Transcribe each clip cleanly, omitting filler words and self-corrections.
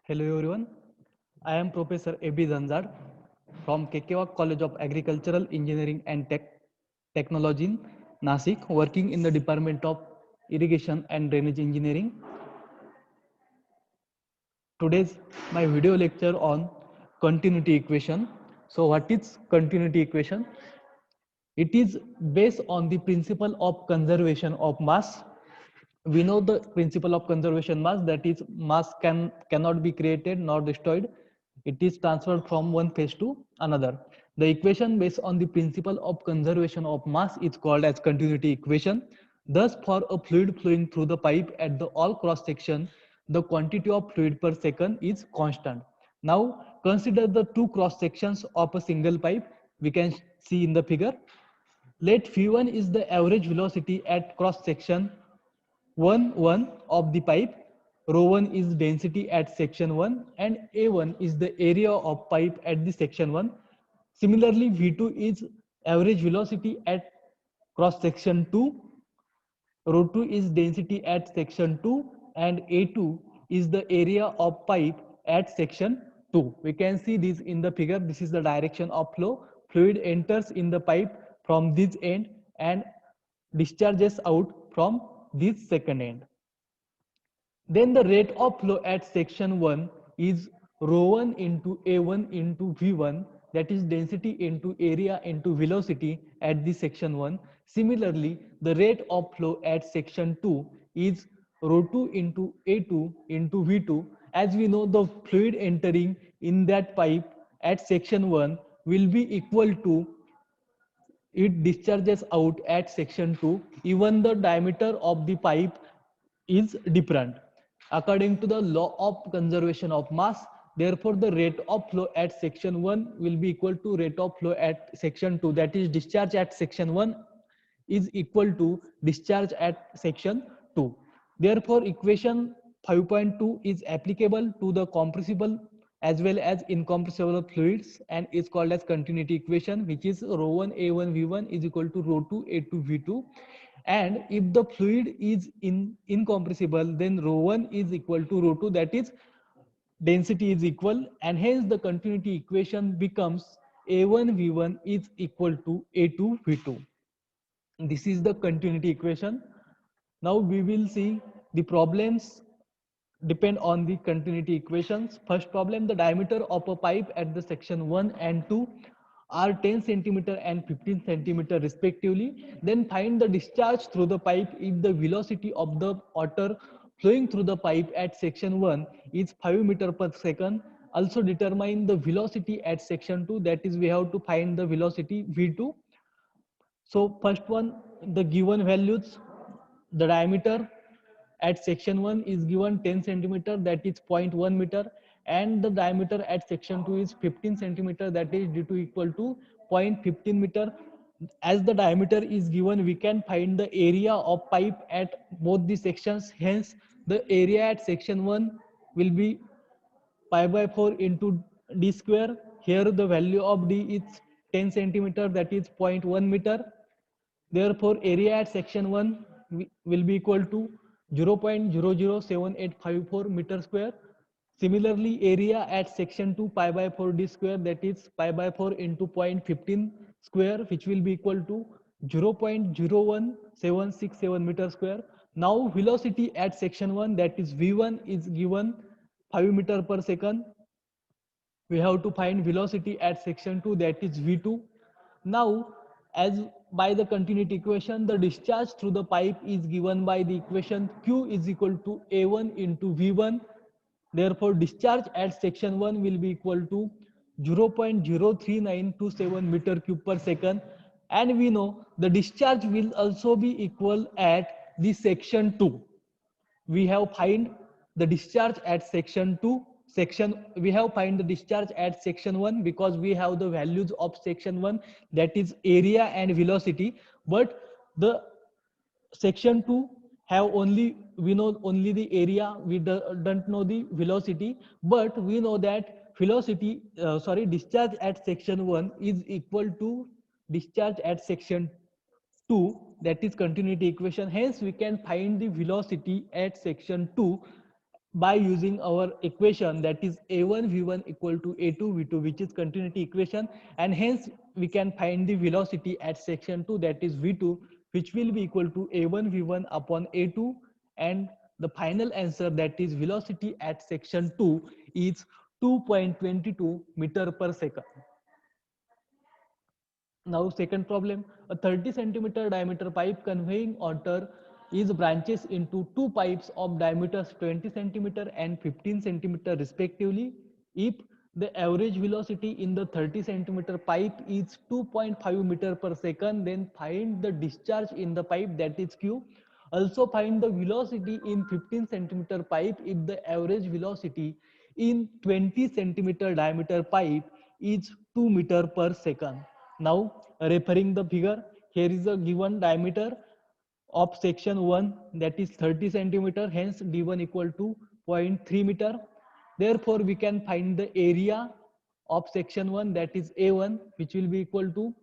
Hello everyone, I am Professor A.B. Zanzad from Kekewa College of Agricultural Engineering and Technology in Nasik, working in the Department of Irrigation and Drainage Engineering. Today's my video lecture on continuity equation. So what is continuity equation? It is based on the principle of conservation of mass. We know the principle of conservation mass, that is mass cannot be created nor destroyed. It is transferred from one phase to another. The equation based on the principle of conservation of mass is called as continuity equation. Thus, for a fluid flowing through the pipe at the all cross section, the quantity of fluid per second is constant. Now consider the two cross sections of a single pipe. We can see in the figure. Let v1 is the average velocity at cross section 1 of the pipe, rho 1 is density at section 1, and A1 is the area of pipe at the section 1. Similarly, V2 is average velocity at cross section 2, rho 2 is density at section 2, and A2 is the area of pipe at section 2. We can see this in the figure. This is the direction of flow. Fluid enters in the pipe from this end and discharges out from this second end. Then the rate of flow at section 1 is rho 1 into A1 into V1, that is density into area into velocity at the section 1. Similarly, the rate of flow at section 2 is rho 2 into A2 into V2. As we know, the fluid entering in that pipe at section 1 will be equal to it discharges out at section 2. Even the diameter of the pipe is different. According to the law of conservation of mass, therefore the rate of flow at section 1 will be equal to rate of flow at section 2, that is discharge at section 1 is equal to discharge at section 2. Therefore equation 5.2 is applicable to the compressible as well as incompressible fluids and is called as continuity equation, which is rho 1 A1 V1 is equal to rho 2 A2 V2. And if the fluid is incompressible, then rho 1 is equal to rho 2, that is density is equal, and hence the continuity equation becomes A1 V1 is equal to A2 V2. This is the continuity equation. Now we will see the problems depend on the continuity equations. First problem, the diameter of a pipe at the section 1 and 2 are 10 centimeter and 15 centimeter respectively. Then find the discharge through the pipe if the velocity of the water flowing through the pipe at section 1 is 5 meter per second. Also determine the velocity at section 2, that is we have to find the velocity V2. So first one, the given values, the diameter at section 1 is given 10 centimeter, that is 0.1 meter, and the diameter at section 2 is 15 centimeter, that is d2 equal to 0.15 meter. As the diameter is given, we can find the area of pipe at both the sections. Hence the area at section 1 will be pi by 4 into d square. Here the value of d is 10 centimeter, that is 0.1 meter. Therefore, area at section 1 will be equal to 0.007854 meter square. Similarly, area at section 2 pi by 4 d square, that is pi by 4 into 0.15 square, which will be equal to 0.01767 meter square. Now velocity at section 1, that is V1 is given 5 meter per second. We have to find velocity at section 2, that is V2. Now, as by the continuity equation, the discharge through the pipe is given by the equation Q is equal to A1 into V1. Therefore, discharge at section 1 will be equal to 0.03927 meter cube per second. And we know the discharge will also be equal at the section 2. We have find the discharge at section 2. We have find the discharge at section 1 because we have the values of section 1, that is area and velocity, but the section 2 have only, we know only the area, we don't know the velocity, but we know that velocity discharge at section 1 is equal to discharge at section 2, that is continuity equation. Hence we can find the velocity at section 2 by using our equation, that is a1 v1 equal to a2 v2, which is continuity equation, and hence we can find the velocity at section 2, that is v2, which will be equal to a1 v1 upon a2, and the final answer, that is velocity at section 2, is 2.22 meter per second. Now second problem, a 30 centimeter diameter pipe conveying water is branches into two pipes of diameters 20 centimeter and 15 centimeter respectively. If the average velocity in the 30 centimeter pipe is 2.5 meter per second, then find the discharge in the pipe, that is Q. Also find the velocity in 15 centimeter pipe if the average velocity in 20 centimeter diameter pipe is 2 meter per second. Now referring the figure, here is a given diameter of section 1, that is 30 centimeter, hence d1 equal to 0.3 meter. Therefore we can find the area of section 1, that is a1, which will be equal to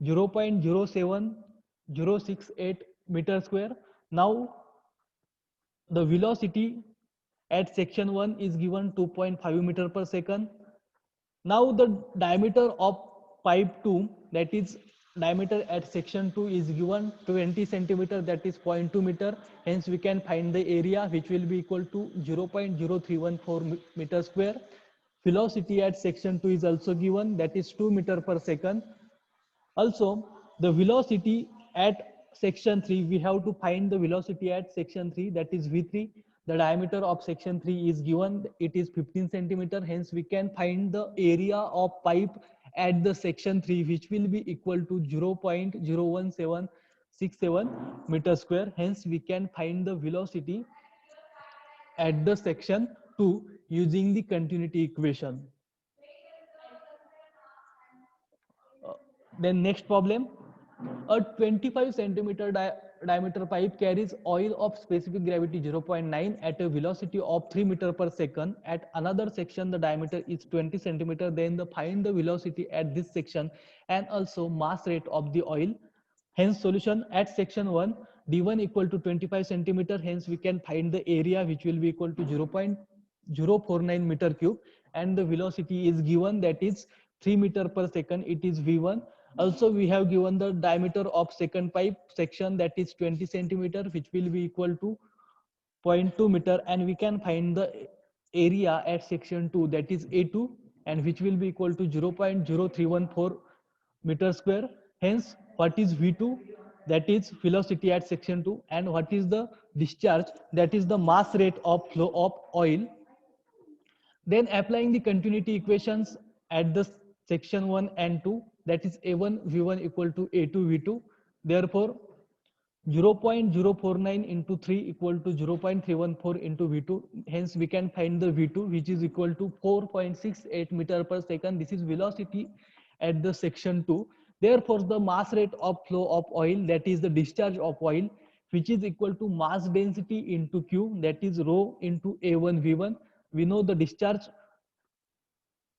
0.07068 meter square. Now the velocity at section 1 is given 2.5 meter per second. Now the diameter of pipe 2, that is diameter at section 2, is given 20 centimeter, that is 0.2 meter. Hence we can find the area, which will be equal to 0.0314 meter square. Velocity at section 2 is also given, that is 2 meter per second. Also the velocity at section 3, we have to find the velocity at section 3, that is v3. The diameter of section 3 is given, it is 15 centimeter, hence we can find the area of pipe at the section 3, which will be equal to 0.01767 meter square. Hence we can find the velocity at the section 2 using the continuity equation. Then next problem, a 25 centimeter diameter pipe carries oil of specific gravity 0.9 at a velocity of 3 meter per second. At another section the diameter is 20 centimeter. Then find the velocity at this section and also mass rate of the oil. Hence solution, at section 1 d1 equal to 25 centimeter, hence we can find the area, which will be equal to 0.049 meter cube, and the velocity is given, that is 3 meter per second, it is v1. Also we have given the diameter of second pipe section, that is 20 centimeter, which will be equal to 0.2 meter, and we can find the area at section 2, that is a2, and which will be equal to 0.0314 meter square. Hence what is v2, that is velocity at section 2, and what is the discharge, that is the mass rate of flow of oil. Then applying the continuity equations at the section 1 and 2, that is a1 v1 equal to a2 v2. Therefore 0.049 into 3 equal to 0.314 into v2. Hence we can find the v2, which is equal to 4.68 meter per second. This is velocity at the section 2. Therefore the mass rate of flow of oil, that is the discharge of oil, which is equal to mass density into q, that is rho into a1 v1. We know the discharge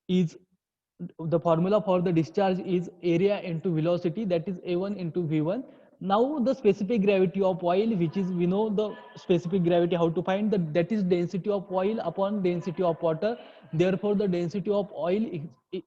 is, the formula for the discharge is area into velocity, that is a1 into v1. Now the specific gravity of oil, which is, we know the specific gravity, how to find that is density of oil upon density of water. Therefore the density of oil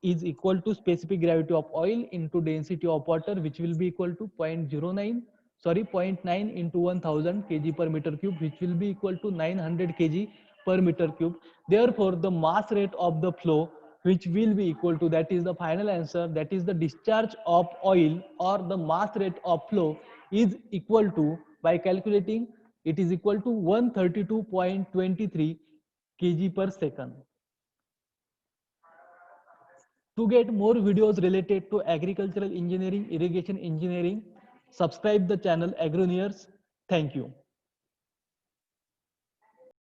is equal to specific gravity of oil into density of water, which will be equal to 0.9 into 1000 kg per meter cube, which will be equal to 900 kg per meter cube. Therefore the mass rate of the flow, which will be equal to, that is the final answer, that is the discharge of oil or the mass rate of flow, is equal to, by calculating, it is equal to 132.23 kg per second. To get more videos related to agricultural engineering, irrigation engineering, subscribe the channel Agroneers. Thank you.